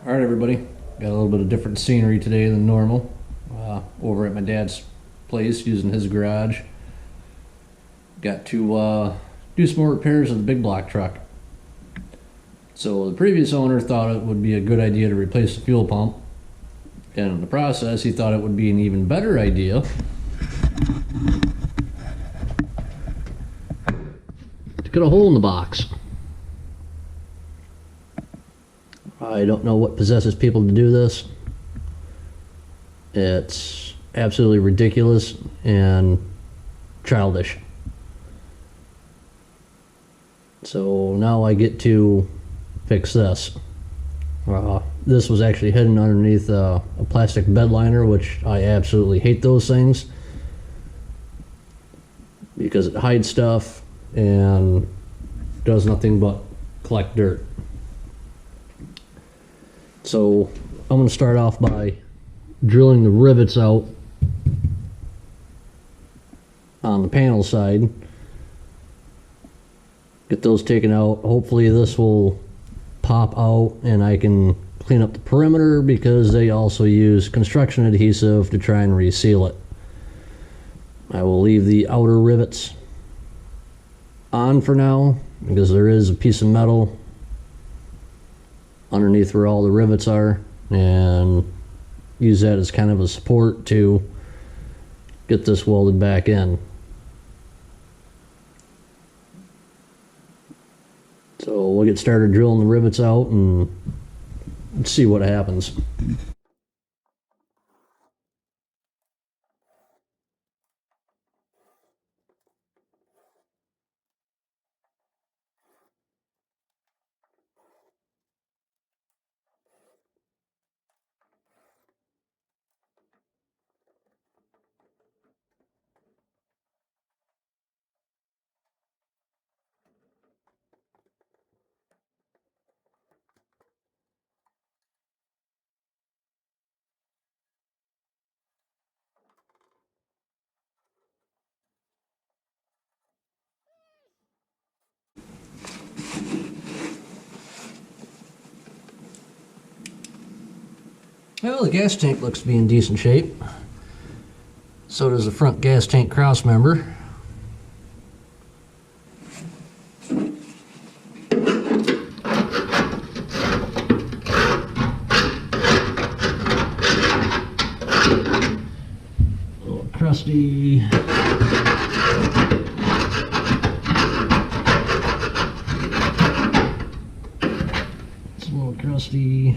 Alright everybody, got a little bit of different scenery today than normal. Over at my dad's place using his garage. Got to do some more repairs of the big block truck. So the previous owner thought it would be a good idea to replace the fuel pump. And in the process he thought it would be an even better idea to cut a hole in the box. I don't know what possesses people to do this. It's absolutely ridiculous and childish. So now I get to fix this. This was actually hidden underneath a plastic bed liner, which I absolutely hate those things because it hides stuff and does nothing but collect dirt. So I'm going to start off by drilling the rivets out on the panel side. Get those taken out. Hopefully this will pop out and I can clean up the perimeter, because they also use construction adhesive to try and reseal it. I will leave the outer rivets on for now because there is a piece of metal underneath where all the rivets are, and use that as kind of a support to get this welded back in. So we'll get started drilling the rivets out and see what happens. Well, the gas tank looks to be in decent shape. So does the front gas tank cross member. A little crusty. It's a little crusty.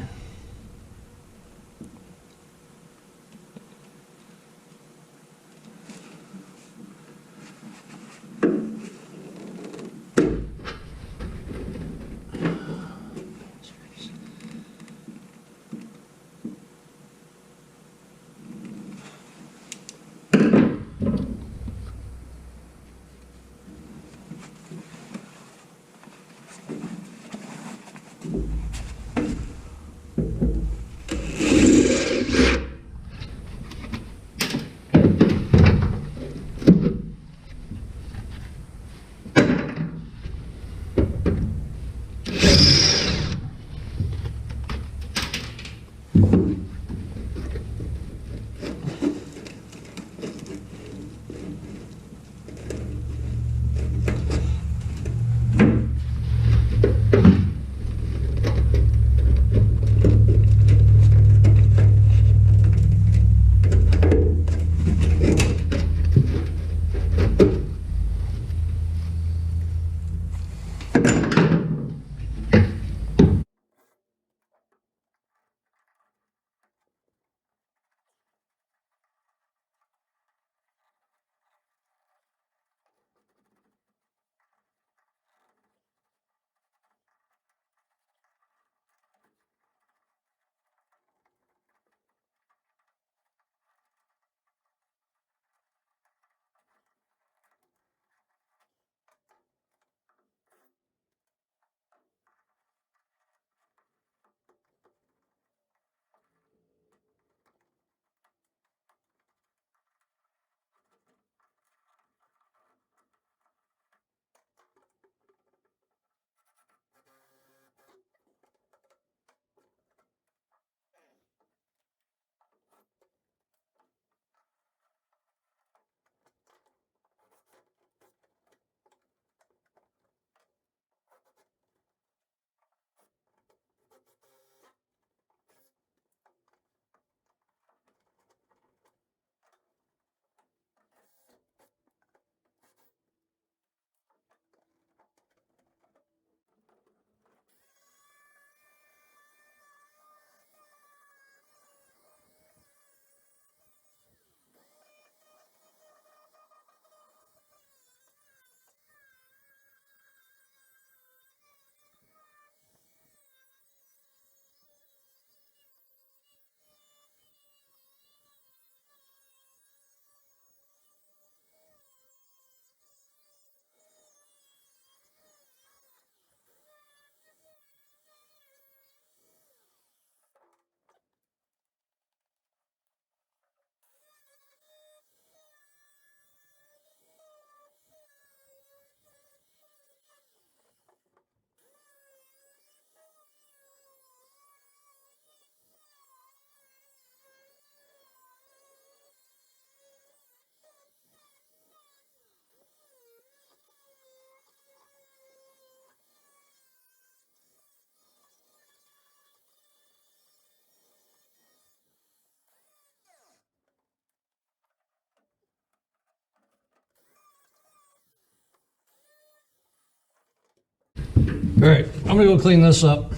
Alright, I'm gonna go clean this up.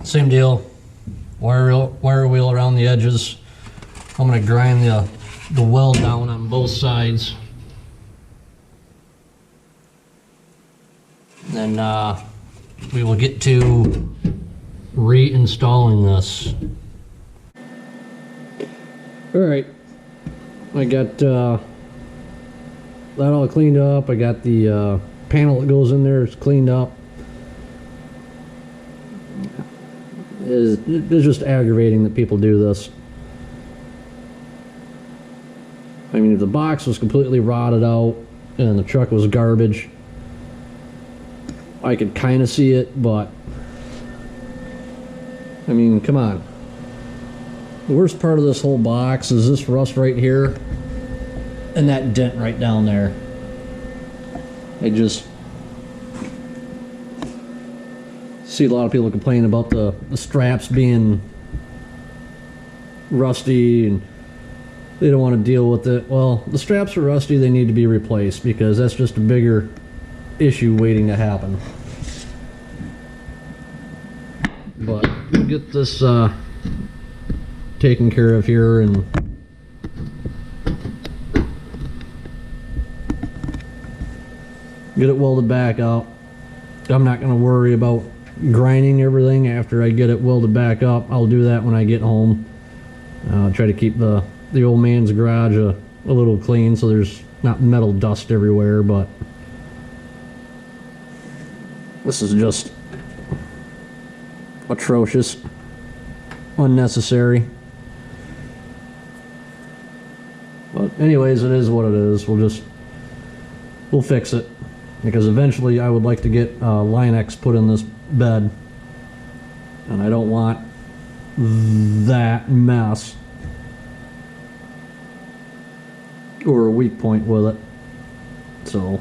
Same deal. Wire wheel around the edges. I'm gonna grind the weld down on both sides. Then we will get to reinstalling this. Alright, I got that all cleaned up. I got the panel that goes in there, it's cleaned up. It's just aggravating that people do this. I mean, if the box was completely rotted out and the truck was garbage, I could kind of see it, but I mean, come on. The worst part of this whole box is this rust right here and that dent right down there. I just see a lot of people complain about the straps being rusty and they don't want to deal with it. Well, the straps are rusty, they need to be replaced because that's just a bigger issue waiting to happen. But we'll get this taken care of here and get it welded back up. I'm not going to worry about grinding everything after I get it welded back up. I'll do that when I get home. Try to keep the old man's garage a little clean so there's not metal dust everywhere, but this is just atrocious, unnecessary. But anyways, it is what it is. We'll fix it because eventually I would like to get Line-X put in this bed, and I don't want that mess or a weak point with it. So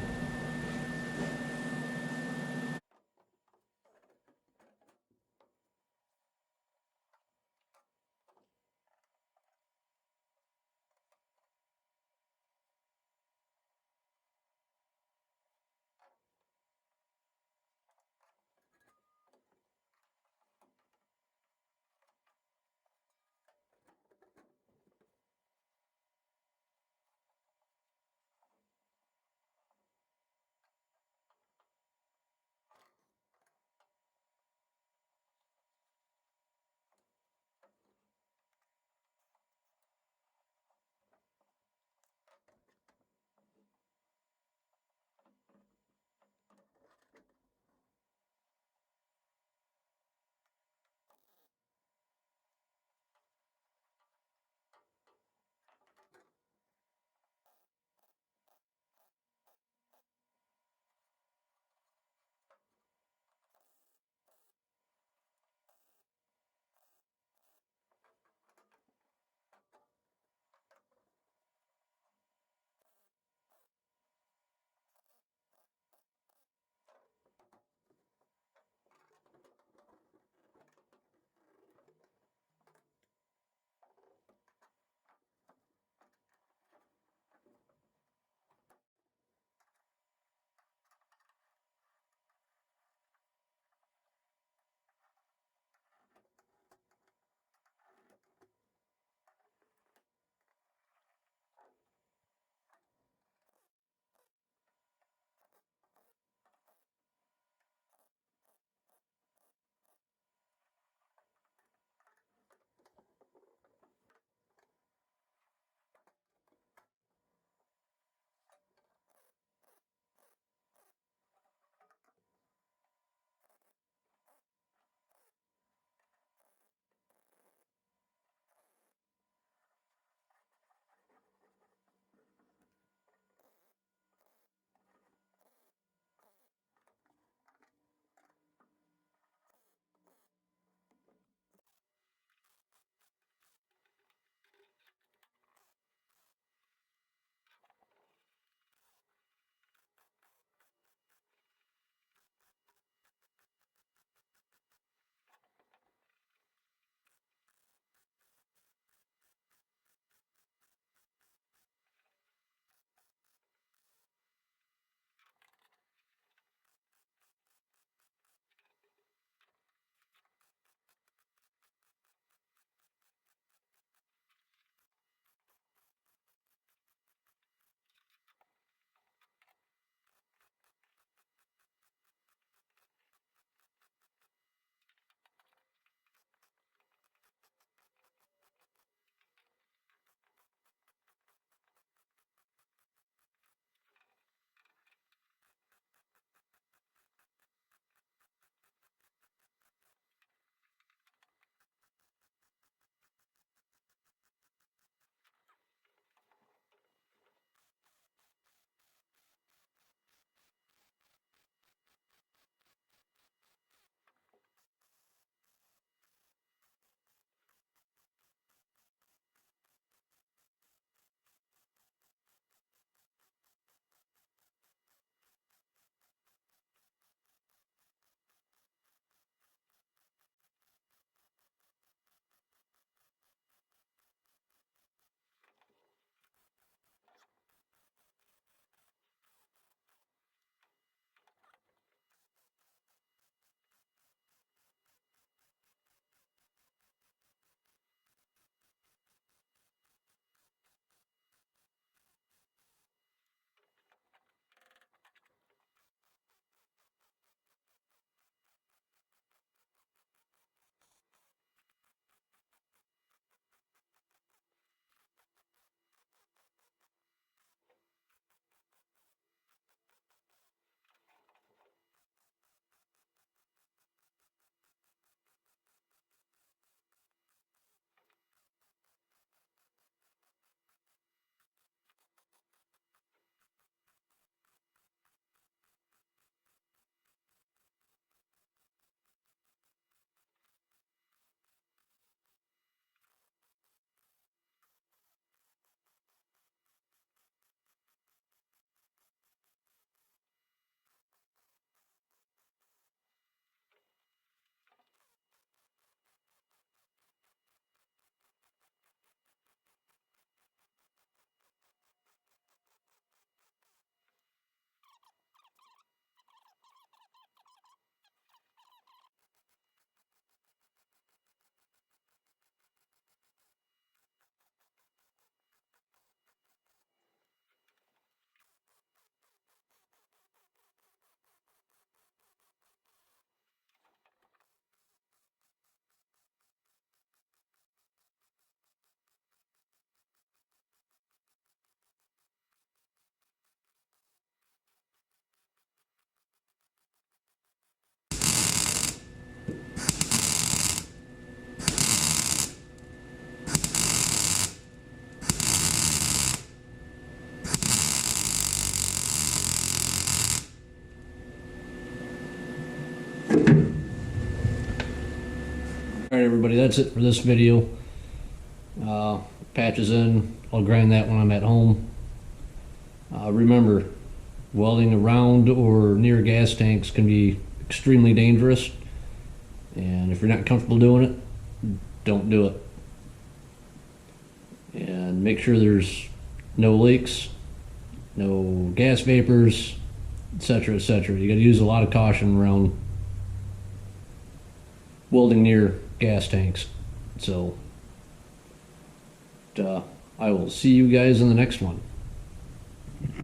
Alright everybody, that's it for this video. Patches in, I'll grind that when I'm at home. Remember, welding around or near gas tanks can be extremely dangerous, and if you're not comfortable doing it, don't do it. And make sure there's no leaks, no gas vapors, etc., etc. You got to use a lot of caution around welding near gas tanks. So I will see you guys in the next one.